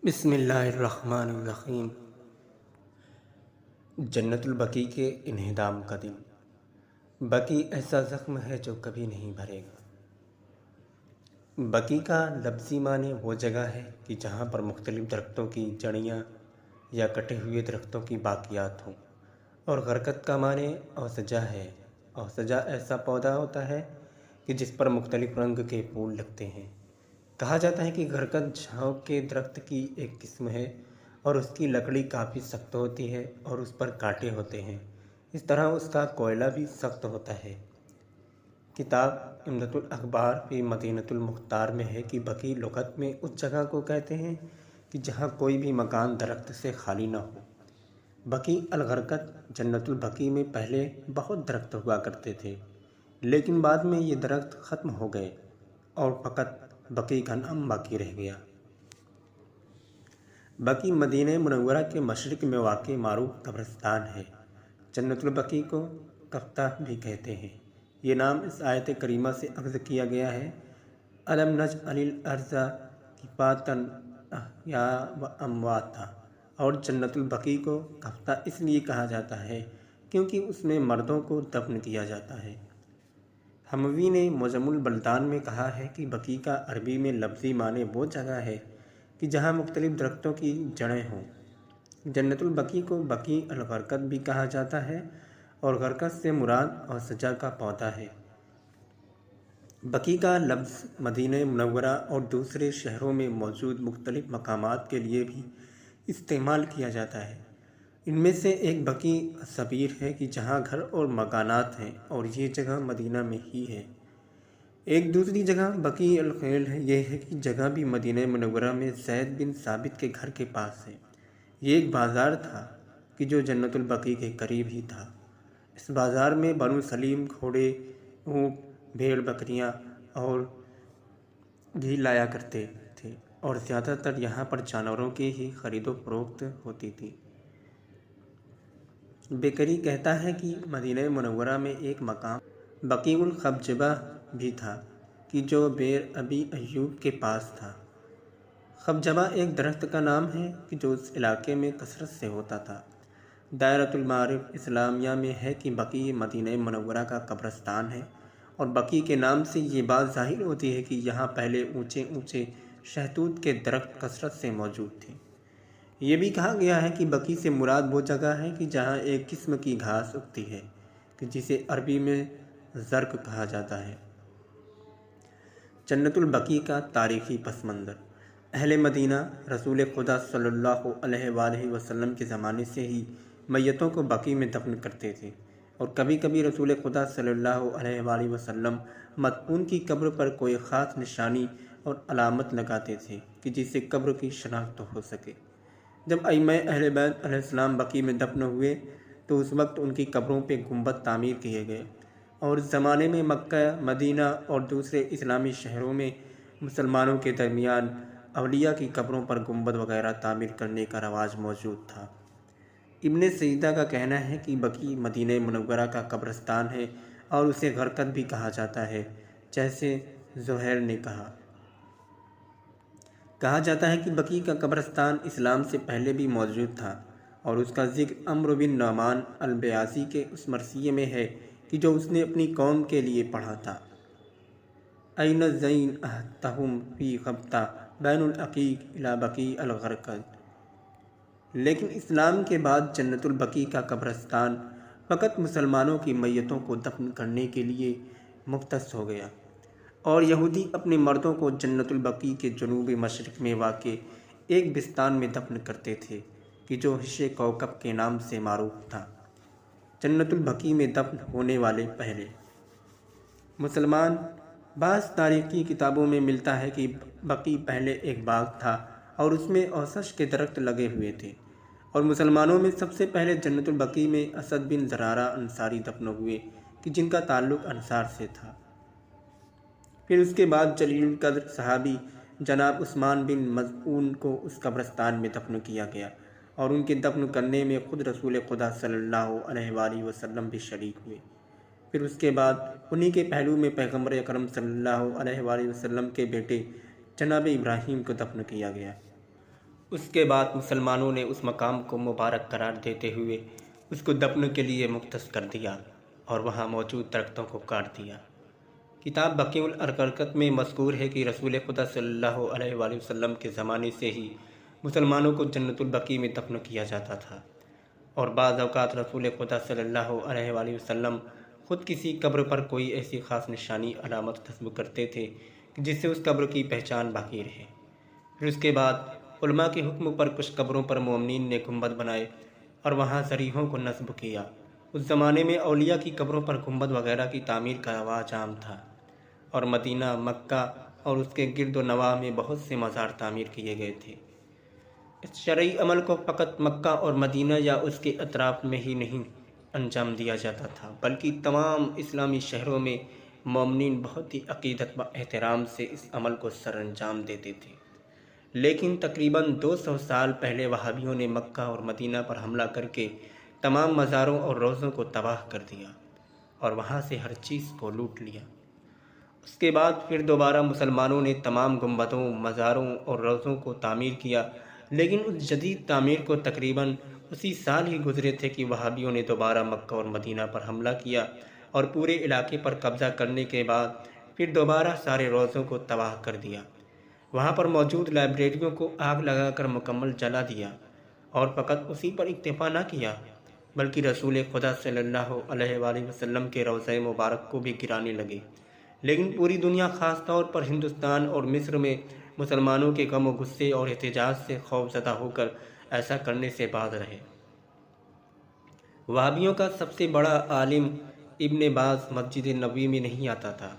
بسم اللہ الرحمن الرحیم۔ جنت البقیع کے انہدام کا دن۔ بقیع ایسا زخم ہے جو کبھی نہیں بھرے گا۔ بقیع کا لفظی معنی وہ جگہ ہے کہ جہاں پر مختلف درختوں کی جڑیاں یا کٹے ہوئے درختوں کی باقیات ہوں، اور غرقد کا معنی اوسجا ہے۔ اوسجا ایسا پودا ہوتا ہے کہ جس پر مختلف رنگ کے پھول لگتے ہیں۔ کہا جاتا ہے کہ غرقد جھاؤ کے درخت کی ایک قسم ہے اور اس کی لکڑی کافی سخت ہوتی ہے اور اس پر کانٹے ہوتے ہیں، اس طرح اس کا کوئلہ بھی سخت ہوتا ہے۔ کتاب عمدۃ الاخبار فی مدینۃ المختار میں ہے کہ بقیع لغت میں اس جگہ کو کہتے ہیں کہ جہاں کوئی بھی مکان درخت سے خالی نہ ہو۔ بقیع الغرقد جنت البقیع میں پہلے بہت درخت ہوا کرتے تھے، لیکن بعد میں یہ درخت ختم ہو گئے اور فقط بقیع کا نام باقی رہ گیا۔ بقیع مدینہ منورہ کے مشرق میں واقع معروف قبرستان ہے۔ جنت البقیع کو کفتہ بھی کہتے ہیں۔ یہ نام اس آیت کریمہ سے اخذ کیا گیا ہے، أَلَمْ نَجْعَلِ الْأَرْضَ كِفَاتًا أَحْيَاءً وَأَمْوَاتًا۔ اور جنت البقیع کو کفتہ اس لیے کہا جاتا ہے کیونکہ اس میں مردوں کو دفن کیا جاتا ہے۔ حموی نے معجم البلدان میں کہا ہے کہ بقیع کا عربی میں لفظی معنی وہ جگہ ہے کہ جہاں مختلف درختوں کی جڑیں ہوں۔ جنت البقیع کو بقیع الغرقد بھی کہا جاتا ہے اور غرقد سے مراد اوسجا کا پودا ہے۔ بقیع کا لفظ مدینہ منورہ اور دوسرے شہروں میں موجود مختلف مقامات کے لیے بھی استعمال کیا جاتا ہے۔ ان میں سے ایک بقیع الصغیر ہے کہ جہاں گھر اور مکانات ہیں اور یہ جگہ مدینہ میں ہی ہے۔ ایک دوسری جگہ بقیع الخیل ہے، یہ ہے کہ جگہ بھی مدینہ منورہ میں زید بن ثابت کے گھر کے پاس ہے۔ یہ ایک بازار تھا کہ جو جنت البقیع کے قریب ہی تھا۔ اس بازار میں بنو سلیم گھوڑے، اونٹ، بھیڑ بکریاں اور گھی لایا کرتے تھے اور زیادہ تر یہاں پر جانوروں کی ہی خرید و فروخت ہوتی تھی۔ بیکری کہتا ہے کہ مدینہ منورہ میں ایک مقام بقیع الخبجبہ بھی تھا کہ جو بئر ابی ایوب کے پاس تھا۔ خبجبہ ایک درخت کا نام ہے کہ جو اس علاقے میں کثرت سے ہوتا تھا۔ دائرۃ المعارف اسلامیہ میں ہے کہ بقیع مدینہ منورہ کا قبرستان ہے اور بقیع کے نام سے یہ بات ظاہر ہوتی ہے کہ یہاں پہلے اونچے اونچے شہتوت کے درخت کثرت سے موجود تھے۔ یہ بھی کہا گیا ہے کہ بقیع سے مراد وہ جگہ ہے کہ جہاں ایک قسم کی گھاس اگتی ہے کہ جسے عربی میں زرق کہا جاتا ہے۔ جنت البقیع کا تاریخی پس منظر۔ اہل مدینہ رسول خدا صلی اللہ علیہ وآلہ وسلم کے زمانے سے ہی میتوں کو بقیع میں دفن کرتے تھے، اور کبھی کبھی رسول خدا صلی اللہ علیہ وآلہ وسلم مدفون کی قبر پر کوئی خاص نشانی اور علامت لگاتے تھے کہ جس سے قبر کی شناخت ہو سکے۔ جب ائمہ اہل بیت علیہ السلام بقیع میں دفن ہوئے تو اس وقت ان کی قبروں پہ گنبد تعمیر کیے گئے، اور اس زمانے میں مکہ، مدینہ اور دوسرے اسلامی شہروں میں مسلمانوں کے درمیان اولیاء کی قبروں پر گنبد وغیرہ تعمیر کرنے کا رواج موجود تھا۔ ابن سیدہ کا کہنا ہے کہ بقیع مدینہ منورہ کا قبرستان ہے اور اسے غرقد بھی کہا جاتا ہے، جیسے زہیر نے کہا۔ کہا جاتا ہے کہ بقیع کا قبرستان اسلام سے پہلے بھی موجود تھا، اور اس کا ذکر عمرو بن نعمان البیاضی کے اس مرثیے میں ہے کہ جو اس نے اپنی قوم کے لیے پڑھا تھا، أَيْنَ الزَّيْنَ أَحْتَهُمْ فِي خَبْتَةٍ بَيْنَ الْعَقِيقِ إِلَى بَقِيعِ الْغَرْقَدِ۔ لیکن اسلام کے بعد جنت البقیع کا قبرستان فقط مسلمانوں کی میتوں کو دفن کرنے کے لیے مختص ہو گیا، اور یہودی اپنے مردوں کو جنت البقیع کے جنوب مشرق میں واقع ایک بستان میں دفن کرتے تھے کہ جو حش کوکب کے نام سے معروف تھا۔ جنت البقیع میں دفن ہونے والے پہلے مسلمان۔ بعض تاریخی کتابوں میں ملتا ہے کہ بقیع پہلے ایک باغ تھا اور اس میں اوسش کے درخت لگے ہوئے تھے، اور مسلمانوں میں سب سے پہلے جنت البقیع میں اسد بن زرارہ انصاری دفن ہوئے کہ جن کا تعلق انصار سے تھا۔ پھر اس کے بعد جلیل القدر صحابی جناب عثمان بن مظعون کو اس قبرستان میں دفن کیا گیا، اور ان کے دفن کرنے میں خود رسول خدا صلی اللہ علیہ وآلہ وسلم بھی شریک ہوئے۔ پھر اس کے بعد انہی کے پہلو میں پیغمبر اکرم صلی اللہ علیہ وآلہ وسلم کے بیٹے جناب ابراہیم کو دفن کیا گیا۔ اس کے بعد مسلمانوں نے اس مقام کو مبارک قرار دیتے ہوئے اس کو دفن کے لیے مختص کر دیا اور وہاں موجود درختوں کو کاٹ دیا۔ کتاب بقیع الارقم میں مذکور ہے کہ رسول خدا صلی اللہ علیہ وآلہ وسلم کے زمانے سے ہی مسلمانوں کو جنت البقیع میں دفن کیا جاتا تھا، اور بعض اوقات رسول خدا صلی اللہ علیہ وآلہ وسلم خود کسی قبر پر کوئی ایسی خاص نشانی علامت نصب کرتے تھے جس سے اس قبر کی پہچان باقی رہے۔ پھر اس کے بعد علماء کے حکم پر کچھ قبروں پر مومنین نے گنبد بنائے اور وہاں ذریحوں کو نصب کیا۔ اس زمانے میں اولیاء کی قبروں پر گنبد وغیرہ کی تعمیر کا رواج عام تھا، اور مدینہ، مکہ اور اس کے گرد و نواح میں بہت سے مزار تعمیر کیے گئے تھے۔ اس شرعی عمل کو فقط مکہ اور مدینہ یا اس کے اطراف میں ہی نہیں انجام دیا جاتا تھا، بلکہ تمام اسلامی شہروں میں مومنین بہت ہی عقیدت و احترام سے اس عمل کو سر انجام دیتے تھے۔ لیکن تقریباً 200 سال پہلے وہابیوں نے مکہ اور مدینہ پر حملہ کر کے تمام مزاروں اور روضوں کو تباہ کر دیا اور وہاں سے ہر چیز کو لوٹ لیا۔ اس کے بعد پھر دوبارہ مسلمانوں نے تمام گنبدوں، مزاروں اور روضوں کو تعمیر کیا، لیکن اس جدید تعمیر کو تقریباً اسی سال ہی گزرے تھے کہ وہابیوں نے دوبارہ مکہ اور مدینہ پر حملہ کیا اور پورے علاقے پر قبضہ کرنے کے بعد پھر دوبارہ سارے روضوں کو تباہ کر دیا۔ وہاں پر موجود لائبریریوں کو آگ لگا کر مکمل جلا دیا، اور فقط اسی پر اکتفا نہ کیا بلکہ رسول خدا صلی اللہ علیہ وآلہ وسلم کے روضہ مبارک کو بھی گرانے لگے۔ لیکن پوری دنیا، خاص طور پر ہندوستان اور مصر میں مسلمانوں کے غم و غصے اور احتجاج سے خوف زدہ ہو کر ایسا کرنے سے باز رہے۔ وہابیوں کا سب سے بڑا عالم ابن باز مسجد نبوی میں نہیں آتا تھا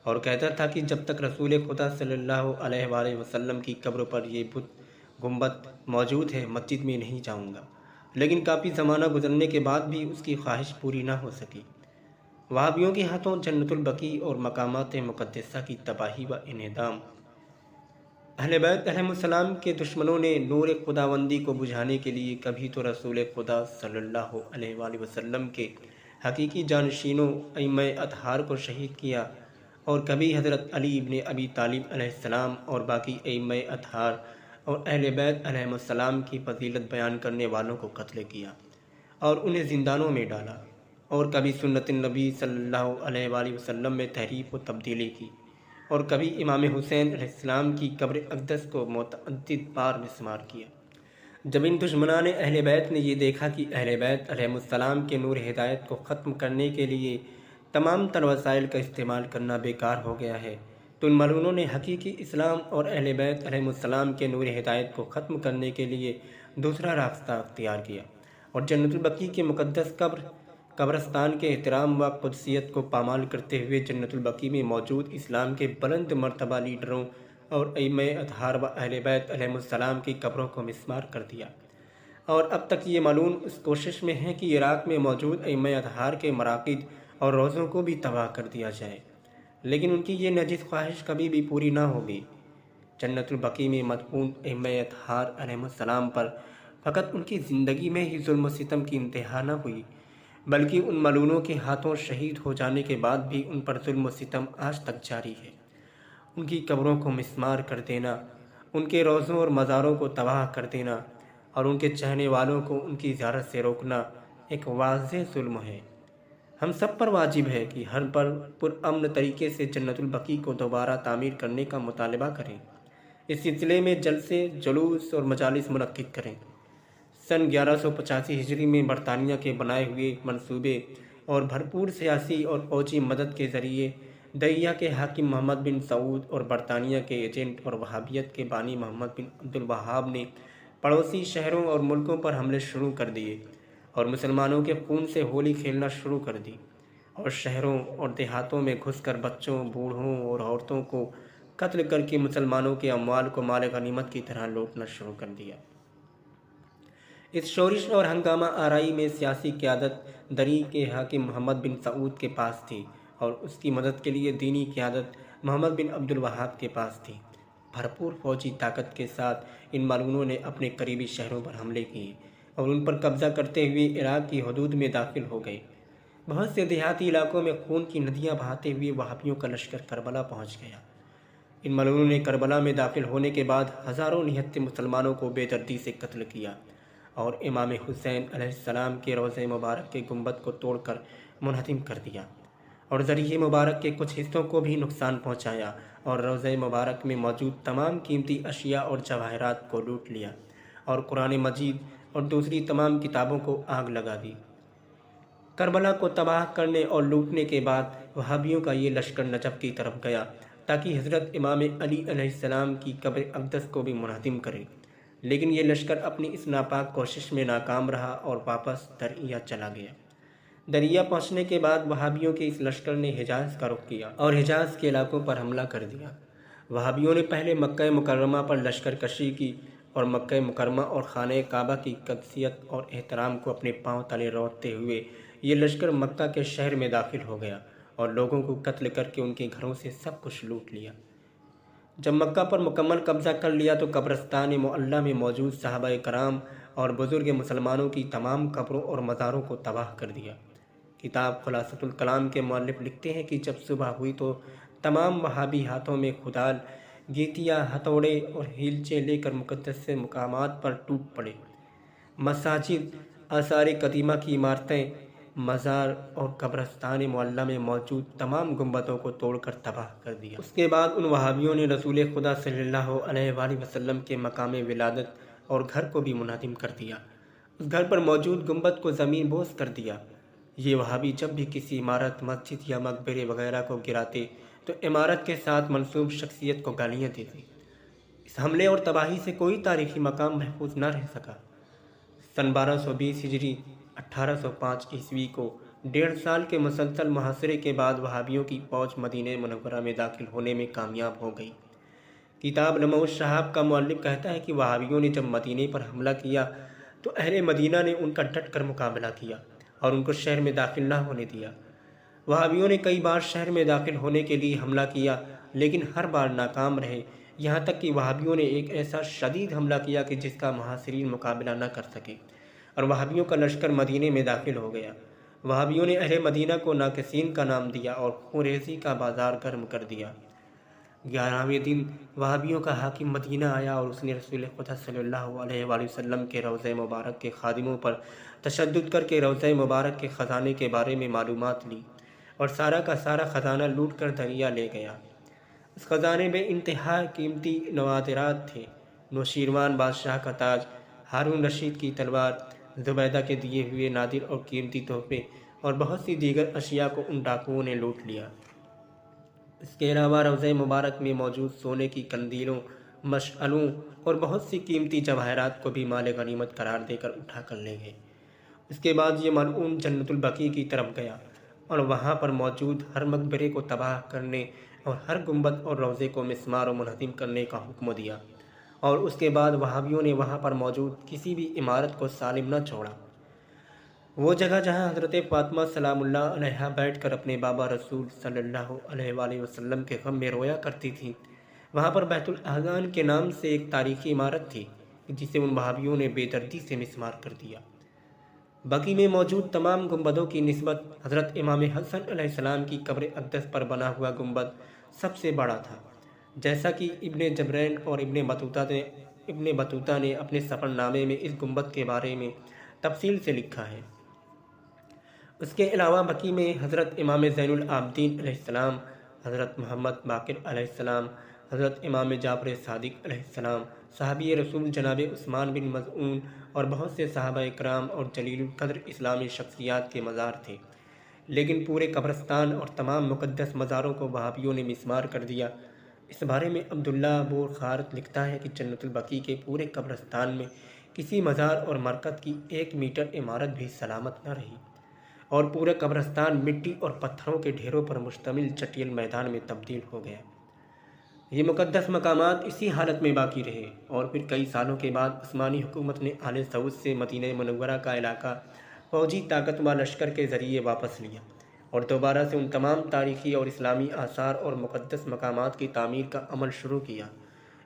اور کہتا تھا کہ جب تک رسول خدا صلی اللہ علیہ وآلہ وسلم کی قبر پر یہ بت گنبد موجود ہے مسجد میں نہیں جاؤں گا، لیکن کافی زمانہ گزرنے کے بعد بھی اس کی خواہش پوری نہ ہو سکی۔ وہابیوں کے ہاتھوں جنت البقیع اور مقامات مقدسہ کی تباہی و انہدام۔ اہل بیت علیہ السلام کے دشمنوں نے نور خداوندی کو بجھانے کے لیے کبھی تو رسول خدا صلی اللہ علیہ وآلہ وسلم کے حقیقی جانشینوں ائمہ اطہار کو شہید کیا، اور کبھی حضرت علی ابن ابی طالب علیہ السلام اور باقی ائمہ اطہار اور اہل بیت علیہ السلام کی فضیلت بیان کرنے والوں کو قتل کیا اور انہیں زندانوں میں ڈالا، اور کبھی سنت النبی صلی اللہ علیہ وآلہ وسلم میں تحریف و تبدیلی کی، اور کبھی امام حسین علیہ السلام کی قبر اقدس کو متعدد بار مسمار کیا۔ جب ان دشمنان اہل بیت نے یہ دیکھا کہ اہل بیت علیہ السلام کے نور ہدایت کو ختم کرنے کے لیے تمام تر وسائل کا استعمال کرنا بیکار ہو گیا ہے، تو ان ملعونوں نے حقیقی اسلام اور اہل بیت علیہ السلام کے نور ہدایت کو ختم کرنے کے لیے دوسرا راستہ اختیار کیا، اور جنت البقیع کے مقدس قبرستان کے احترام و قدسیت کو پامال کرتے ہوئے جنت البقیع میں موجود اسلام کے بلند مرتبہ لیڈروں اور ائمہ اطہار و اہل بیت علیہ السلام کی قبروں کو مسمار کر دیا۔ اور اب تک یہ ملعون اس کوشش میں ہیں کہ عراق میں موجود ائمہ اطہار کے مراقد اور روضوں کو بھی تباہ کر دیا جائے، لیکن ان کی یہ نجس خواہش کبھی بھی پوری نہ ہوگی۔ جنت البقیع میں مدفون ائمہ اطہار علیہ السلام پر فقط ان کی زندگی میں ہی ظلم و ستم کی انتہا نہ ہوئی، بلکہ ان ملعونوں کے ہاتھوں شہید ہو جانے کے بعد بھی ان پر ظلم و ستم آج تک جاری ہے۔ ان کی قبروں کو مسمار کر دینا، ان کے روضوں اور مزاروں کو تباہ کر دینا اور ان کے چاہنے والوں کو ان کی زیارت سے روکنا ایک واضح ظلم ہے۔ ہم سب پر واجب ہے کہ ہر پرامن طریقے سے جنت البقیع کو دوبارہ تعمیر کرنے کا مطالبہ کریں۔ اس سلسلے میں جلسے، جلوس اور مجالس منعقد کریں۔ سن 1185 ہجری میں برطانیہ کے بنائے ہوئے منصوبے اور بھرپور سیاسی اور فوجی مدد کے ذریعے دہیہ کے حاکم محمد بن سعود اور برطانیہ کے ایجنٹ اور وہابیت کے بانی محمد بن عبد الوہاب نے پڑوسی شہروں اور ملکوں پر حملے شروع کر دیے اور مسلمانوں کے خون سے ہولی کھیلنا شروع کر دی، اور شہروں اور دیہاتوں میں گھس کر بچوں، بوڑھوں اور عورتوں کو قتل کر کے مسلمانوں کے اموال کو مال غنیمت کی طرح لوٹنا شروع کر دیا۔ اس شورش اور ہنگامہ آرائی میں سیاسی قیادت دری کے حاکم محمد بن سعود کے پاس تھی، اور اس کی مدد کے لیے دینی قیادت محمد بن عبد الوہاب کے پاس تھی۔ بھرپور فوجی طاقت کے ساتھ ان ملعونوں نے اپنے قریبی شہروں پر حملے کیے اور ان پر قبضہ کرتے ہوئے عراق کی حدود میں داخل ہو گئے۔ بہت سے دیہاتی علاقوں میں خون کی ندیاں بہاتے ہوئے وہابیوں کا لشکر کربلا پہنچ گیا۔ ان ملعونوں نے کربلا میں داخل ہونے کے بعد ہزاروں نہتے مسلمانوں کو بے دردی سے قتل کیا اور امام حسین علیہ السلام کے روضہ مبارک کے گنبد کو توڑ کر منہدم کر دیا اور ذریعہ مبارک کے کچھ حصوں کو بھی نقصان پہنچایا اور روضہ مبارک میں موجود تمام قیمتی اشیاء اور جواہرات کو لوٹ لیا اور قرآن مجید اور دوسری تمام کتابوں کو آگ لگا دی۔ کربلا کو تباہ کرنے اور لوٹنے کے بعد وہابیوں کا یہ لشکر نجف کی طرف گیا تاکہ حضرت امام علی علیہ السلام کی قبر اقدس کو بھی منہدم کرے، لیکن یہ لشکر اپنی اس ناپاک کوشش میں ناکام رہا اور واپس دریا چلا گیا۔ دریا پہنچنے کے بعد وہابیوں کے اس لشکر نے حجاز کا رخ کیا اور حجاز کے علاقوں پر حملہ کر دیا۔ وہابیوں نے پہلے مکہ مکرمہ پر لشکر کشی کی اور مکہ مکرمہ اور خانہ کعبہ کی قدسیت اور احترام کو اپنے پاؤں تلے روندتے ہوئے یہ لشکر مکہ کے شہر میں داخل ہو گیا اور لوگوں کو قتل کر کے ان کے گھروں سے سب کچھ لوٹ لیا۔ جب مکہ پر مکمل قبضہ کر لیا تو قبرستان معلیٰ میں موجود صحابہ کرام اور بزرگ مسلمانوں کی تمام قبروں اور مزاروں کو تباہ کر دیا۔ کتاب خلاصۃ الکلام کے مؤلف لکھتے ہیں کہ جب صبح ہوئی تو تمام وہابی ہاتھوں میں کھدال، گیتیاں، ہتھوڑے اور ہیلچے لے کر مقدس مقامات پر ٹوٹ پڑے۔ مساجد، آثار قدیمہ کی عمارتیں، مزار اور قبرستان معلیٰ میں موجود تمام گنبدوں کو توڑ کر تباہ کر دیا۔ اس کے بعد ان وہابیوں نے رسول خدا صلی اللہ علیہ وآلہ وسلم کے مقام ولادت اور گھر کو بھی منہدم کر دیا۔ اس گھر پر موجود گنبد کو زمین بوس کر دیا۔ یہ وہابی جب بھی کسی عمارت، مسجد یا مقبرے وغیرہ کو گراتے تو عمارت کے ساتھ منسوب شخصیت کو گالیاں دیتے۔ اس حملے اور تباہی سے کوئی تاریخی مقام محفوظ نہ رہ سکا۔ سن 1220 ہجری 1805 عیسوی کو 1.5 سال کے مسلسل محاصرے کے بعد وہابیوں کی فوج مدینہ منورہ میں داخل ہونے میں کامیاب ہو گئی۔ کتاب لمع الشہاب کا مؤلف کہتا ہے کہ وہابیوں نے جب مدینہ پر حملہ کیا تو اہل مدینہ نے ان کا ڈٹ کر مقابلہ کیا اور ان کو شہر میں داخل نہ ہونے دیا۔ وہابیوں نے کئی بار شہر میں داخل ہونے کے لیے حملہ کیا لیکن ہر بار ناکام رہے، یہاں تک کہ وہابیوں نے ایک ایسا شدید حملہ کیا کہ جس کا محاصرین مقابلہ نہ کر سکے اور وہابیوں کا لشکر مدینہ میں داخل ہو گیا۔ وہابیوں نے اہل مدینہ کو ناقصین کا نام دیا اور خون ریزی کا بازار گرم کر دیا۔ 11ویں دن وہابیوں کا حاکم مدینہ آیا اور اس نے رسول خدا صلی اللہ علیہ وآلہ وسلم کے روضہ مبارک کے خادموں پر تشدد کر کے روضہ مبارک کے خزانے کے بارے میں معلومات لی اور سارا کا سارا خزانہ لوٹ کر دریا لے گیا۔ اس خزانے میں انتہا قیمتی نوادرات تھے، نوشیروان بادشاہ کا تاج، ہارون رشید کی تلوار، زبیدہ کے دیے ہوئے نادر اور قیمتی تحفے اور بہت سی دیگر اشیاء کو ان ڈاکوؤں نے لوٹ لیا۔ اس کے علاوہ روضہ مبارک میں موجود سونے کی قندیلوں، مشعلوں اور بہت سی قیمتی جواہرات کو بھی مال غنیمت قرار دے کر اٹھا کر لے گئے۔ اس کے بعد یہ ملعون جنت البقیع کی طرف گیا اور وہاں پر موجود ہر مقبرے کو تباہ کرنے اور ہر گنبد اور روضے کو مسمار و منہدم کرنے کا حکم دیا، اور اس کے بعد وہابیوں نے وہاں پر موجود کسی بھی عمارت کو سالم نہ چھوڑا۔ وہ جگہ جہاں حضرت فاطمہ سلام اللہ علیہا بیٹھ کر اپنے بابا رسول صلی اللہ علیہ وآلہ وسلم کے غم میں رویا کرتی تھی، وہاں پر بیت الاحزان کے نام سے ایک تاریخی عمارت تھی جسے ان وہابیوں نے بے دردی سے مسمار کر دیا۔ بقیع میں موجود تمام گنبدوں کی نسبت حضرت امام حسن علیہ السلام کی قبر اقدس پر بنا ہوا گنبد سب سے بڑا تھا، جیسا کہ ابن جبرین اور ابن بطوطہ نے اپنے سفر نامے میں اس گنبد کے بارے میں تفصیل سے لکھا ہے۔ اس کے علاوہ بقیع میں حضرت امام زین العابدین علیہ السلام، حضرت محمد باقر علیہ السلام، حضرت امام جعفر صادق علیہ السلام، صحابی رسول جناب عثمان بن مظعون اور بہت سے صحابہ کرام اور جلیل القدر اسلامی شخصیات کے مزار تھے، لیکن پورے قبرستان اور تمام مقدس مزاروں کو وہابیوں نے مسمار کر دیا۔ اس بارے میں عبداللہ ابو خارت لکھتا ہے کہ جنت البقیع کے پورے قبرستان میں کسی مزار اور مرکز کی 1 میٹر عمارت بھی سلامت نہ رہی اور پورا قبرستان مٹی اور پتھروں کے ڈھیروں پر مشتمل چٹیل میدان میں تبدیل ہو گیا۔ یہ مقدس مقامات اسی حالت میں باقی رہے اور پھر کئی سالوں کے بعد عثمانی حکومت نے آل سعود سے مدینہ منورہ کا علاقہ فوجی طاقت و لشکر کے ذریعے واپس لیا اور دوبارہ سے ان تمام تاریخی اور اسلامی آثار اور مقدس مقامات کی تعمیر کا عمل شروع کیا۔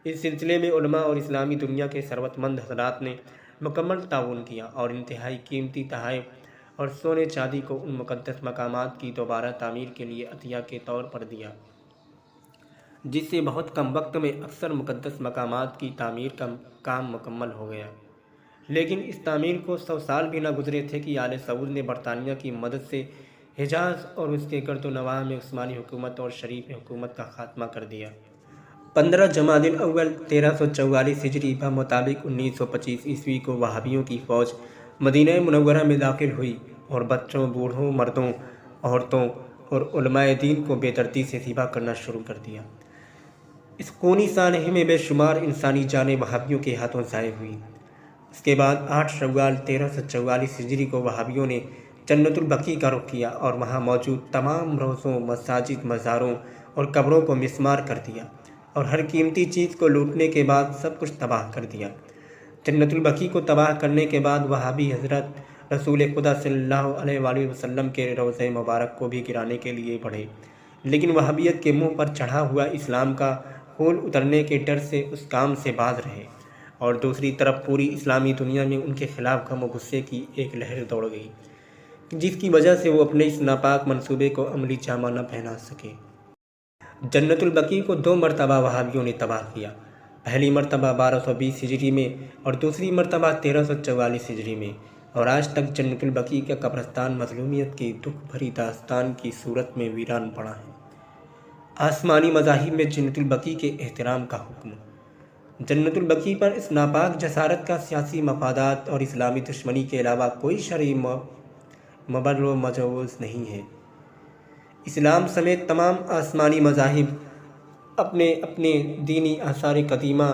اس سلسلے میں علماء اور اسلامی دنیا کے ثروت مند حضرات نے مکمل تعاون کیا اور انتہائی قیمتی تحائف اور سونے چاندی کو ان مقدس مقامات کی دوبارہ تعمیر کے لیے عطیہ کے طور پر دیا۔ جس سے بہت کم وقت میں اکثر مقدس مقامات کی تعمیر کا کام مکمل ہو گیا۔ لیکن اس تعمیر کو 100 سال بھی نہ گزرے تھے کہ آل سعود نے برطانیہ کی مدد سے حجاز اور اس کے گرد و نواح میں عثمانی حکومت اور شریف حکومت کا خاتمہ کر دیا۔ 15 جمادی الاول 1344 ہجری بمطابق 1925 عیسوی کو وہابیوں کی فوج مدینہ منورہ میں داخل ہوئی اور بچوں، بوڑھوں، مردوں، عورتوں اور علماء دین کو بے دردی سے ذبح کرنا شروع کر دیا۔ اس خونی سانحے میں بے شمار انسانی جانیں وہابیوں کے ہاتھوں ضائع ہوئی۔ اس کے بعد 8 شوال 1344 ہجری کو وہابیوں نے جنت البقیع کا رخ کیا اور وہاں موجود تمام روضوں، مساجد، مزاروں اور قبروں کو مسمار کر دیا اور ہر قیمتی چیز کو لوٹنے کے بعد سب کچھ تباہ کر دیا۔ جنت البقیع کو تباہ کرنے کے بعد وہابی حضرت رسول خدا صلی اللہ علیہ وآلہ وسلم کے روضہ مبارک کو بھی گرانے کے لیے بڑھے، لیکن وہابیت کے منہ پر چڑھا ہوا اسلام کا خون اترنے کے ڈر سے اس کام سے باز رہے، اور دوسری طرف پوری اسلامی دنیا میں ان کے خلاف غم و غصے کی ایک لہر دوڑ گئی، جس کی وجہ سے وہ اپنے اس ناپاک منصوبے کو عملی جامہ نہ پہنا سکے۔ جنت البقیع کو 2 مرتبہ وہابیوں نے تباہ کیا، پہلی مرتبہ 1220 ہجری میں اور دوسری مرتبہ 1344 ہجری میں، اور آج تک جنت البقیع کا قبرستان مظلومیت کی دکھ بھری داستان کی صورت میں ویران پڑا ہے۔ آسمانی مذاہب میں جنت البقیع کے احترام کا حکم۔ جنت البقیع پر اس ناپاک جسارت کا سیاسی مفادات اور اسلامی دشمنی کے علاوہ کوئی شرعی مبرر و مجوز نہیں ہے۔ اسلام سمیت تمام آسمانی مذاہب اپنے اپنے دینی آثار قدیمہ،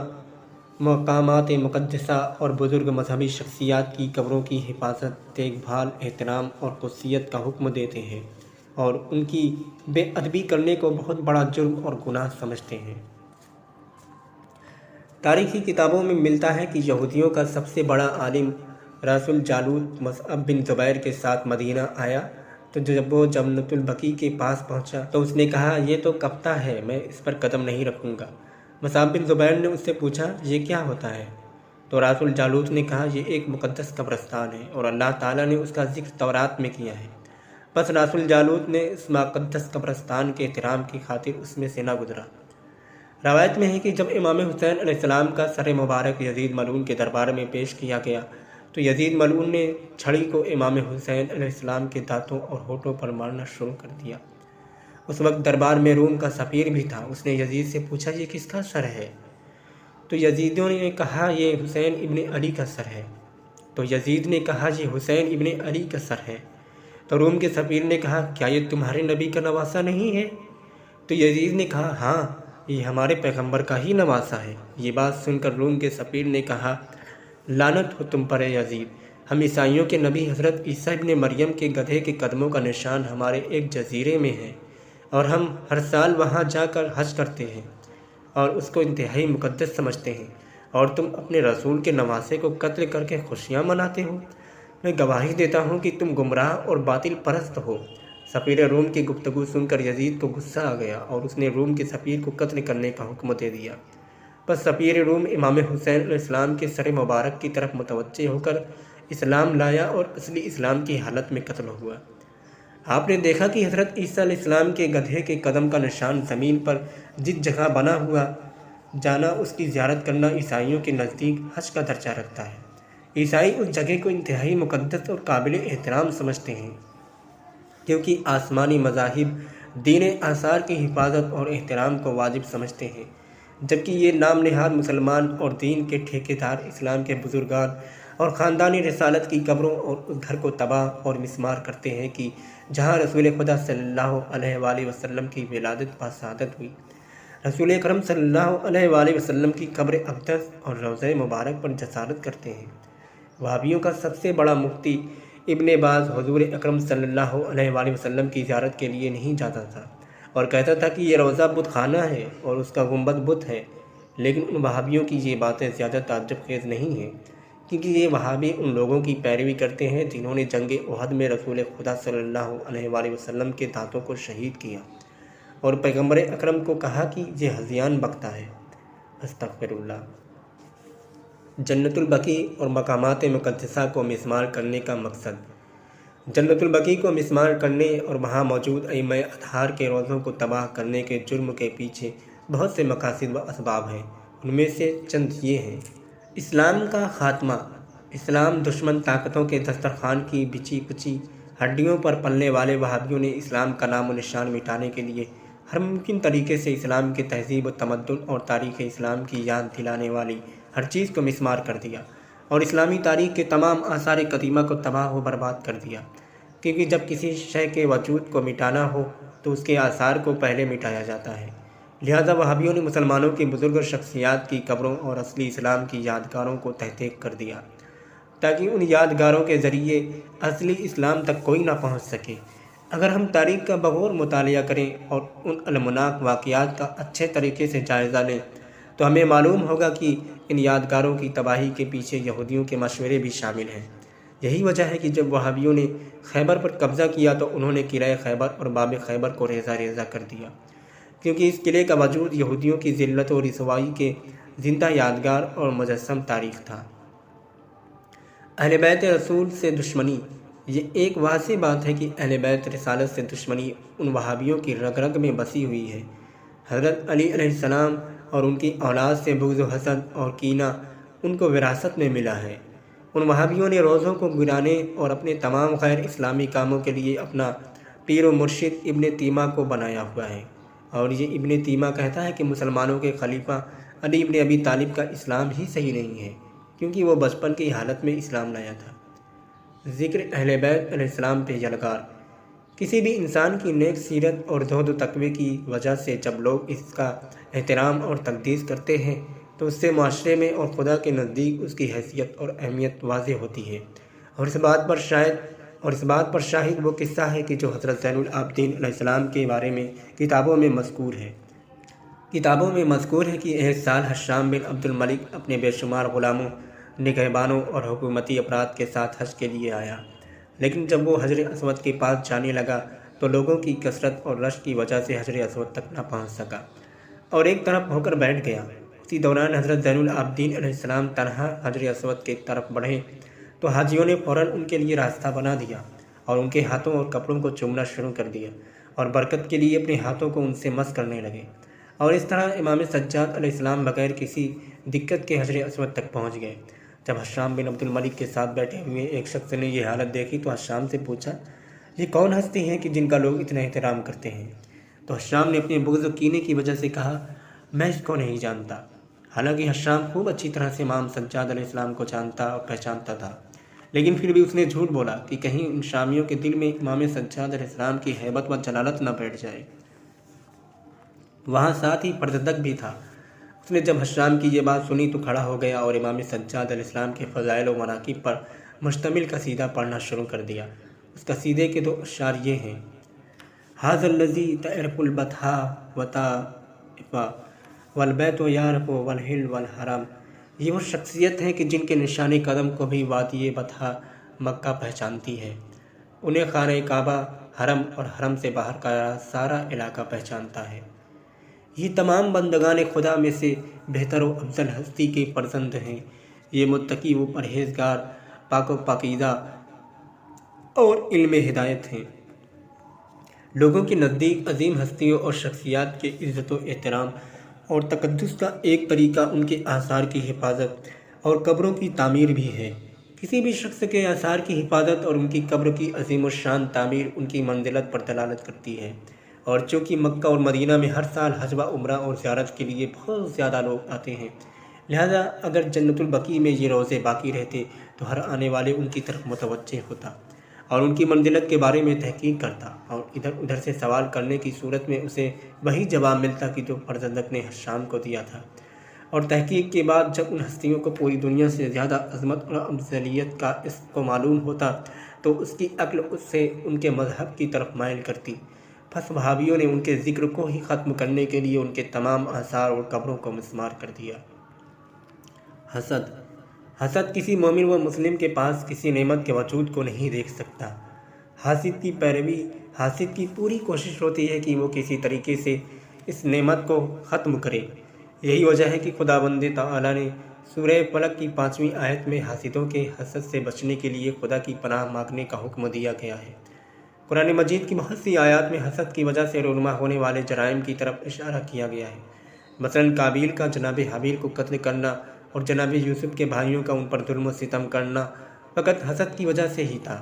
مقامات مقدسہ اور بزرگ مذہبی شخصیات کی قبروں کی حفاظت، دیکھ بھال، احترام اور قدسیت کا حکم دیتے ہیں اور ان کی بے ادبی کرنے کو بہت بڑا جرم اور گناہ سمجھتے ہیں۔ تاریخی کتابوں میں ملتا ہے کہ یہودیوں کا سب سے بڑا عالم راس الجالوت مصعب بن زبیر کے ساتھ مدینہ آیا، تو جب وہ جنت البقیع کے پاس پہنچا تو اس نے کہا، یہ تو کفتہ ہے، میں اس پر قدم نہیں رکھوں گا۔ مصعب بن زبیر نے اس سے پوچھا، یہ کیا ہوتا ہے؟ تو راس الجالوت نے کہا، یہ ایک مقدس قبرستان ہے اور اللہ تعالیٰ نے اس کا ذکر تورات میں کیا ہے۔ بس راس الجالوت نے اس مقدس قبرستان کے احترام کی خاطر اس میں سے نہ گزرا۔ روایت میں ہے کہ جب امام حسین علیہ السلام کا سر مبارک یزید ملعون کے دربار میں پیش کیا گیا تو یزید ملعون نے چھڑی کو امام حسین علیہ السلام کے دانتوں اور ہونٹوں پر مارنا شروع کر دیا۔ اس وقت دربار میں روم کا سفیر بھی تھا۔ اس نے یزید سے پوچھا، یہ کس کا سر ہے؟ تو یزیدیوں نے کہا، یہ حسین ابن علی کا سر ہے۔ تو یزید نے کہا، یہ حسین ابن علی کا سر ہے۔ تو روم کے سفیر نے کہا، کیا یہ تمہارے نبی کا نواسہ نہیں ہے؟ تو یزید نے کہا، ہاں، یہ ہمارے پیغمبر کا ہی نواسہ ہے۔ یہ بات سن کر روم کے سفیر نے کہا، لعنت ہو تم پر اے یزید، ہم عیسائیوں کے نبی حضرت عیسیٰ ابن مریم کے گدھے کے قدموں کا نشان ہمارے ایک جزیرے میں ہے اور ہم ہر سال وہاں جا کر حج کرتے ہیں اور اس کو انتہائی مقدس سمجھتے ہیں، اور تم اپنے رسول کے نواسے کو قتل کر کے خوشیاں مناتے ہو۔ میں گواہی دیتا ہوں کہ تم گمراہ اور باطل پرست ہو۔ سفیر روم کی گفتگو سن کر یزید کو غصہ آ گیا اور اس نے روم کے سفیر کو قتل کرنے کا حکم دے دیا۔ بس سفیر روم امام حسین علیہ السلام کے سر مبارک کی طرف متوجہ ہو کر اسلام لایا اور اصلی اسلام کی حالت میں قتل ہوا۔ آپ نے دیکھا کہ حضرت عیسیٰ علیہ السلام کے گدھے کے قدم کا نشان زمین پر جس جگہ بنا ہوا جانا اس کی زیارت کرنا عیسائیوں کے نزدیک حج کا درجہ رکھتا ہے۔ عیسائی اس جگہ کو انتہائی مقدس اور قابل احترام سمجھتے ہیں، کیونکہ آسمانی مذاہب دین آثار کی حفاظت اور احترام کو واجب سمجھتے ہیں، جبکہ یہ نام نہاد مسلمان اور دین کے ٹھیکیدار اسلام کے بزرگان اور خاندانی رسالت کی قبروں اور اس گھر کو تباہ اور مسمار کرتے ہیں کہ جہاں رسول خدا صلی اللہ علیہ وآلہ وسلم کی ولادت و شہادت ہوئی۔ رسول اکرم صلی اللہ علیہ وآلہ وسلم کی قبر اقدس اور روضہ مبارک پر جسارت کرتے ہیں۔ وہابیوں کا سب سے بڑا مفتی ابن باز حضور اکرم صلی اللہ علیہ وآلہ وسلم کی زیارت کے لیے نہیں جاتا تھا اور کہتا تھا کہ یہ روضہ بت خانہ ہے اور اس کا گنبد بت ہے، لیکن ان وہابیوں کی یہ باتیں زیادہ تعجب خیز نہیں ہیں، کیونکہ یہ وہابی ان لوگوں کی پیروی کرتے ہیں جنہوں نے جنگ احد میں رسول خدا صلی اللہ علیہ وآلہ وسلم کے دانتوں کو شہید کیا اور پیغمبر اکرم کو کہا کہ یہ ہذیان بکتا ہے۔ استغفر اللہ۔ جنت البقیع اور مقامات مقدسہ کو مسمار کرنے کا مقصد۔ جنت البقیع کو مسمار کرنے اور وہاں موجود ائمہ اطہار کے روضوں کو تباہ کرنے کے جرم کے پیچھے بہت سے مقاصد و اسباب ہیں، ان میں سے چند یہ ہیں۔ اسلام کا خاتمہ۔ اسلام دشمن طاقتوں کے دسترخوان کی بچی کچی ہڈیوں پر پلنے والے وہابیوں نے اسلام کا نام و نشان مٹانے کے لیے ہر ممکن طریقے سے اسلام کی تہذیب و تمدن اور تاریخ اسلام کی یاد دلانے والی ہر چیز کو مسمار کر دیا اور اسلامی تاریخ کے تمام آثار قدیمہ کو تباہ و برباد کر دیا، کیونکہ جب کسی شے کے وجود کو مٹانا ہو تو اس کے آثار کو پہلے مٹایا جاتا ہے۔ لہذا وہابیوں نے مسلمانوں کی بزرگ شخصیات کی قبروں اور اصلی اسلام کی یادگاروں کو تحقیق کر دیا، تاکہ ان یادگاروں کے ذریعے اصلی اسلام تک کوئی نہ پہنچ سکے۔ اگر ہم تاریخ کا بغور مطالعہ کریں اور ان المناک واقعات کا اچھے طریقے سے جائزہ لیں تو ہمیں معلوم ہوگا کہ ان یادگاروں کی تباہی کے پیچھے یہودیوں کے مشورے بھی شامل ہیں۔ یہی وجہ ہے کہ جب وہابیوں نے خیبر پر قبضہ کیا تو انہوں نے قلعہ خیبر اور باب خیبر کو ریزہ ریزہ کر دیا، کیونکہ اس قلعے کا وجود یہودیوں کی ذلت و رسوائی کے زندہ یادگار اور مجسم تاریخ تھا۔ اہل بیت رسول سے دشمنی۔ یہ ایک واضح بات ہے کہ اہل بیت رسالت سے دشمنی ان وہابیوں کی رگ رگ میں بسی ہوئی ہے۔ حضرت علی علیہ السلام اور ان کی اولاد سے بغض و حسد اور کینہ ان کو وراثت میں ملا ہے۔ ان وہابیوں نے روزوں کو گرانے اور اپنے تمام غیر اسلامی کاموں کے لیے اپنا پیر و مرشد ابن تیمیہ کو بنایا ہوا ہے، اور یہ ابن تیمیہ کہتا ہے کہ مسلمانوں کے خلیفہ علی ابن ابی طالب کا اسلام ہی صحیح نہیں ہے، کیونکہ وہ بچپن کی حالت میں اسلام لایا تھا۔ ذکر اہل بیت علیہ السلام پہ یلغار۔ کسی بھی انسان کی نیک سیرت اور زہد و تقوی کی وجہ سے جب لوگ اس کا احترام اور تقدیس کرتے ہیں تو اس سے معاشرے میں اور خدا کے نزدیک اس کی حیثیت اور اہمیت واضح ہوتی ہے، اور اس بات پر شاہد وہ قصہ ہے کہ جو حضرت زین العابدین علیہ السلام کے بارے میں کتابوں میں مذکور ہے کہ ایک سال حشام بن عبد الملک اپنے بے شمار غلاموں، نگہبانوں اور حکومتی افراد کے ساتھ حج کے لیے آیا، لیکن جب وہ حجر اسود کے پاس جانے لگا تو لوگوں کی کثرت اور رش کی وجہ سے حجر اسود تک نہ پہنچ سکا اور ایک طرف ہو کر بیٹھ گیا۔ اسی دوران حضرت زین العابدین علیہ السلام تنہا حجر اسود کی طرف بڑھے تو حاجیوں نے فوراً ان کے لیے راستہ بنا دیا اور ان کے ہاتھوں اور کپڑوں کو چومنا شروع کر دیا اور برکت کے لیے اپنے ہاتھوں کو ان سے مس کرنے لگے، اور اس طرح امام سجاد علیہ السلام بغیر کسی دقت کے حجر اسود تک پہنچ گئے۔ جب حشام بن عبد الملک کے ساتھ بیٹھے ہوئے ایک شخص نے یہ حالت دیکھی تو حشام سے پوچھا، یہ کون ہستی ہیں کہ جن کا لوگ اتنا احترام کرتے ہیں؟ تو حشام نے اپنے بغض و کینے کی وجہ سے کہا، میں اس کو نہیں جانتا۔ حالانکہ حشام خوب اچھی طرح سے امام سجاد علیہ السلام کو جانتا اور پہچانتا تھا، لیکن پھر بھی اس نے جھوٹ بولا کہ کہیں ان شامیوں کے دل میں امام سجاد علیہ السلام کی ہیبت و جلالت نہ بیٹھ جائے۔ وہاں ساتھ ہی پرددک بھی تھا۔ اس نے جب حشام کی یہ بات سنی تو کھڑا ہو گیا اور امام سجاد علیہ السلام کے فضائل و مناقب پر مشتمل قصیدہ پڑھنا شروع کر دیا۔ اس قصیدے کے 2 اشعار یہ ہیں: ھذا الذی تعرف البطحاء وطائف والبیت یعرف والحل والحرم۔ یہ وہ شخصیت ہیں کہ جن کے نشان قدم کو بھی وادی بطحا مکہ پہچانتی ہے، انہیں خانہ کعبہ، حرم اور حرم سے باہر کا سارا علاقہ پہچانتا ہے۔ یہ تمام بندگان خدا میں سے بہتر و افضل ہستی کے فرزند ہیں۔ یہ متقی و پرہیزگار، پاک و پاکیزہ اور علم ہدایت ہیں۔ لوگوں کے نزدیک عظیم ہستیوں اور شخصیات کے عزت و احترام اور تقدس کا ایک طریقہ ان کے آثار کی حفاظت اور قبروں کی تعمیر بھی ہے۔ کسی بھی شخص کے آثار کی حفاظت اور ان کی قبر کی عظیم الشان تعمیر ان کی منزلت پر دلالت کرتی ہے، اور چونکہ مکہ اور مدینہ میں ہر سال حج و عمرہ اور زیارت کے لیے بہت زیادہ لوگ آتے ہیں، لہذا اگر جنت البقیع میں یہ روضے باقی رہتے تو ہر آنے والے ان کی طرف متوجہ ہوتا اور ان کی منزلت کے بارے میں تحقیق کرتا، اور ادھر ادھر سے سوال کرنے کی صورت میں اسے وہی جواب ملتا کہ جو پرددک نے حشام کو دیا تھا۔ اور تحقیق کے بعد جب ان ہستیوں کو پوری دنیا سے زیادہ عظمت اور افضلیت کا اس کو معلوم ہوتا تو اس کی عقل اس سے ان کے مذہب کی طرف مائل کرتی۔ پس وہابیوں نے ان کے ذکر کو ہی ختم کرنے کے لیے ان کے تمام آثار اور قبروں کو مسمار کر دیا۔ حسد کسی مومن و مسلم کے پاس کسی نعمت کے وجود کو نہیں دیکھ سکتا۔ حاسد کی پوری کوشش ہوتی ہے کہ وہ کسی طریقے سے اس نعمت کو ختم کرے۔ یہی وجہ ہے کہ خداوند تعالیٰ نے سورہ فلق کی 5ویں آیت میں حاسدوں کے حسد سے بچنے کے لیے خدا کی پناہ مانگنے کا حکم دیا گیا ہے۔ قرآن مجید کی بہت سی آیات میں حسد کی وجہ سے رونما ہونے والے جرائم کی طرف اشارہ کیا گیا ہے۔ مثلاً قابیل کا جناب حابیل کو قتل کرنا اور جناب یوسف کے بھائیوں کا ان پر ظلم و ستم کرنا فقط حسد کی وجہ سے ہی تھا۔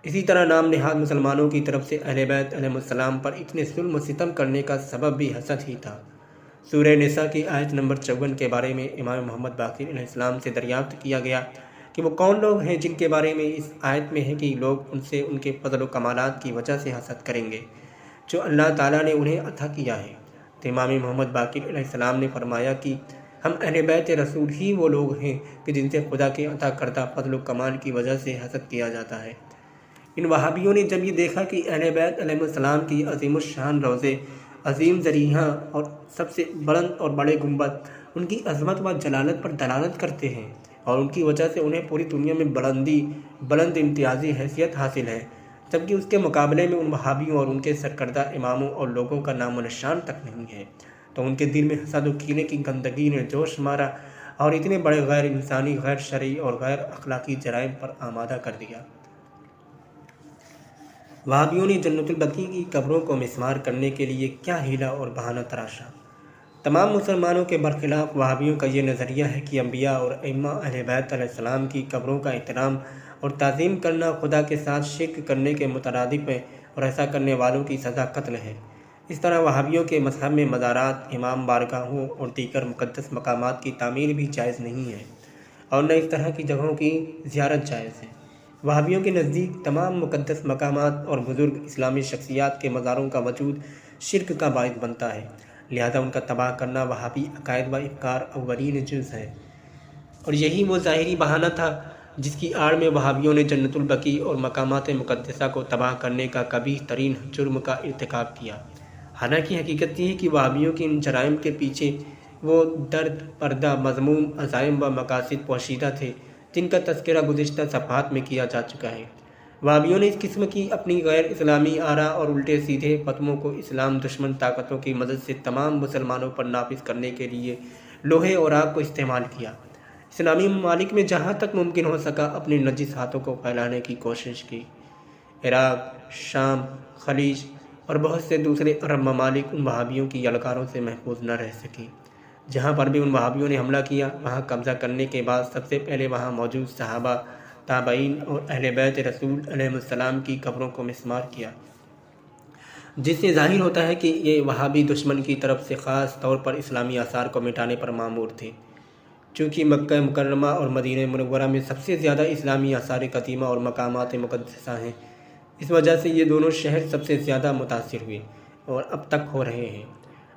اسی طرح نام نہاد مسلمانوں کی طرف سے اہل بیت علیہ السلام پر اتنے ظلم و ستم کرنے کا سبب بھی حسد ہی تھا۔ سورہ نساء کی آیت نمبر 54 کے بارے میں امام محمد باقر علیہ السلام سے دریافت کیا گیا کہ وہ کون لوگ ہیں جن کے بارے میں اس آیت میں ہے کہ لوگ ان سے ان کے فضل و کمالات کی وجہ سے حسد کریں گے جو اللہ تعالیٰ نے انہیں عطا کیا ہے۔ تو امام محمد باقر علیہ السلام نے فرمایا کہ ہم اہل بیت رسول ہی وہ لوگ ہیں کہ جن سے خدا کے عطا کردہ فضل و کمال کی وجہ سے حسد کیا جاتا ہے۔ ان وہابیوں نے جب یہ دیکھا کہ اہل بیت علیہ السلام کی عظیم الشان روضے، عظیم ذریعہ اور سب سے بلند اور بڑے گنبد ان کی عظمت و جلالت پر دلالت کرتے ہیں اور ان کی وجہ سے انہیں پوری دنیا میں بلند امتیازی حیثیت حاصل ہے، جبکہ اس کے مقابلے میں ان وہابیوں اور ان کے سرکردہ اماموں اور لوگوں کا نام و نشان تک نہیں ہے، تو ان کے دل میں حسد و کینے کی گندگی نے جوش مارا اور اتنے بڑے غیر انسانی، غیر شرعی اور غیر اخلاقی جرائم پر آمادہ کر دیا۔ وہابیوں نے جنت البقیع کی قبروں کو مسمار کرنے کے لیے کیا ہیلا اور بہانہ تراشا۔ تمام مسلمانوں کے برخلاف وہابیوں کا یہ نظریہ ہے کہ انبیاء اور ائمہ اہل بیت علیہ السلام کی قبروں کا احترام اور تعظیم کرنا خدا کے ساتھ شرک کرنے کے مترادف ہے اور ایسا کرنے والوں کی سزا قتل ہے۔ اس طرح وہابیوں کے مذہب میں مزارات، امام بارگاہوں اور دیگر مقدس مقامات کی تعمیر بھی جائز نہیں ہے اور نہ اس طرح کی جگہوں کی زیارت جائز ہے۔ وہابیوں کے نزدیک تمام مقدس مقامات اور بزرگ اسلامی شخصیات کے مزاروں کا وجود شرک کا باعث بنتا ہے، لہذا ان کا تباہ کرنا وہابی عقائد و افکار اولین جز ہے۔ اور یہی وہ ظاہری بہانہ تھا جس کی آڑ میں وہابیوں نے جنت البقیع اور مقامات مقدسہ کو تباہ کرنے کا قبیح ترین جرم کا ارتکاب کیا۔ حالانکہ حقیقت یہ ہے کہ وہابیوں کے ان جرائم کے پیچھے وہ درد پردہ مذموم عزائم و مقاصد پوشیدہ تھے جن کا تذکرہ گزشتہ صفحات میں کیا جا چکا ہے۔ وہابیوں نے اس قسم کی اپنی غیر اسلامی آراء اور الٹے سیدھے فتووں کو اسلام دشمن طاقتوں کی مدد سے تمام مسلمانوں پر نافذ کرنے کے لیے لوہے اور آگ کو استعمال کیا۔ اسلامی ممالک میں جہاں تک ممکن ہو سکا اپنے نجس ہاتھوں کو پھیلانے کی کوشش کی۔ عراق، شام، خلیج اور بہت سے دوسرے عرب ممالک ان وہابیوں کی یلغاروں سے محفوظ نہ رہ سکی۔ جہاں پر بھی ان وہابیوں نے حملہ کیا وہاں قبضہ کرنے کے بعد سب سے پہلے وہاں موجود صحابہ، تابعین اور اہل بیت رسول علیہ السلام کی قبروں کو مسمار کیا، جس سے ظاہر ہوتا ہے کہ یہ وہابی دشمن کی طرف سے خاص طور پر اسلامی آثار کو مٹانے پر مامور تھے۔ چونکہ مکہ مکرمہ اور مدینہ منورہ میں سب سے زیادہ اسلامی آثار قدیمہ اور مقامات مقدسہ ہیں، اس وجہ سے یہ دونوں شہر سب سے زیادہ متاثر ہوئے اور اب تک ہو رہے ہیں۔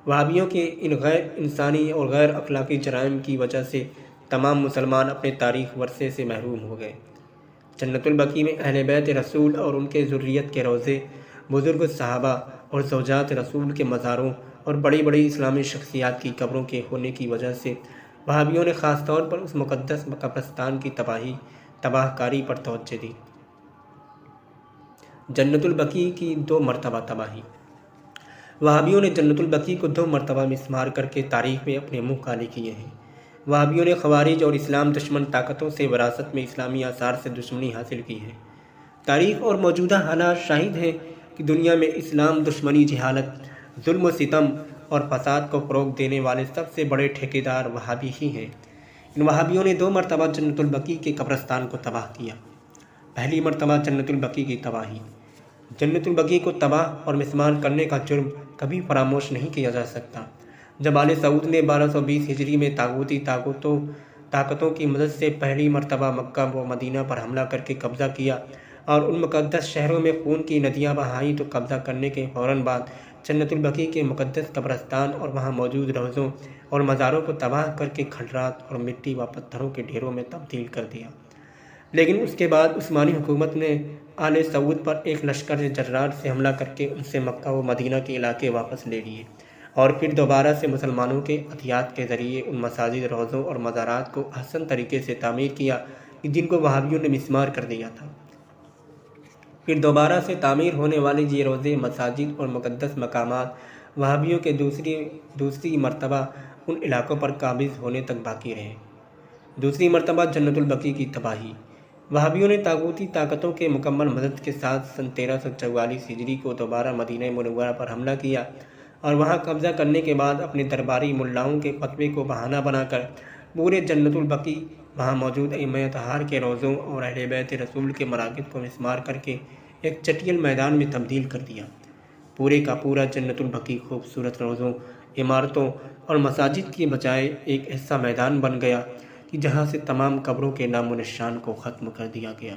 وہابیوں کے ان غیر انسانی اور غیر اخلاقی جرائم کی وجہ سے تمام مسلمان اپنے تاریخ ورثے سے محروم ہو گئے۔ جنت البقیع میں اہل بیت رسول اور ان کے ذریت کے روضے، بزرگ صحابہ اور زوجات رسول کے مزاروں اور بڑی بڑی اسلامی شخصیات کی قبروں کے ہونے کی وجہ سے وہابیوں نے خاص طور پر اس مقدس قبرستان کی تباہ کاری پر توجہ دی۔ جنت البقیع کی 2 مرتبہ تباہی۔ وہابیوں نے جنت البقیع کو 2 مرتبہ مسمار کر کے تاریخ میں اپنے منہ کالے کیے ہیں۔ وہابیوں نے خوارج اور اسلام دشمن طاقتوں سے وراثت میں اسلامی آثار سے دشمنی حاصل کی ہے۔ تاریخ اور موجودہ حالات شاہد ہیں کہ دنیا میں اسلام دشمنی، جہالت، ظلم و ستم اور فساد کو فروغ دینے والے سب سے بڑے ٹھیکیدار وہابی ہی ہیں۔ ان وہابیوں نے 2 مرتبہ جنت البقیع کے قبرستان کو تباہ کیا۔ پہلی مرتبہ جنت البقیع کی تباہی۔ جنت البقیع کو تباہ اور مسمار کرنے کا جرم کبھی فراموش نہیں کیا جا سکتا۔ جب آل سعود نے 1220 ہجری میں طاغوتی طاقتوں کی مدد سے پہلی مرتبہ مکہ و مدینہ پر حملہ کر کے قبضہ کیا اور ان مقدس شہروں میں خون کی ندیاں بہائیں، تو قبضہ کرنے کے فوراً بعد جنت البقیع کے مقدس قبرستان اور وہاں موجود روضوں اور مزاروں کو تباہ کر کے کھنڈرات اور مٹی و پتھروں کے ڈھیروں میں تبدیل کر دیا۔ لیکن اس کے بعد عثمانی حکومت نے آل سعود پر ایک لشکر جرار سے حملہ کر کے ان سے مکہ و مدینہ کے علاقے واپس لے لیے اور پھر دوبارہ سے مسلمانوں کے عطیات کے ذریعے ان مساجد، روضوں اور مزارات کو احسن طریقے سے تعمیر کیا جن کو وہابیوں نے مسمار کر دیا تھا۔ پھر دوبارہ سے تعمیر ہونے والے یہ روضے، مساجد اور مقدس مقامات وہابیوں کے دوسری مرتبہ ان علاقوں پر قابض ہونے تک باقی رہے۔ دوسری مرتبہ جنت البقیع کی تباہی۔ وہابیوں نے طاغوتی طاقتوں کے مکمل مدد کے ساتھ سن 1344 ہجری کو دوبارہ مدینہ منورہ پر حملہ کیا اور وہاں قبضہ کرنے کے بعد اپنے درباری ملاؤں کے فتوے کو بہانہ بنا کر پورے جنت البقیع وہاں موجود ائمہ اطہار کے روضوں اور اہل بیت رسول کے مراکز کو مسمار کر کے ایک چٹیل میدان میں تبدیل کر دیا۔ پورے کا پورا جنت البقیع خوبصورت روضوں، عمارتوں اور مساجد کے بجائے ایک ایسا میدان بن گیا کہ جہاں سے تمام قبروں کے نام و نشان کو ختم کر دیا گیا۔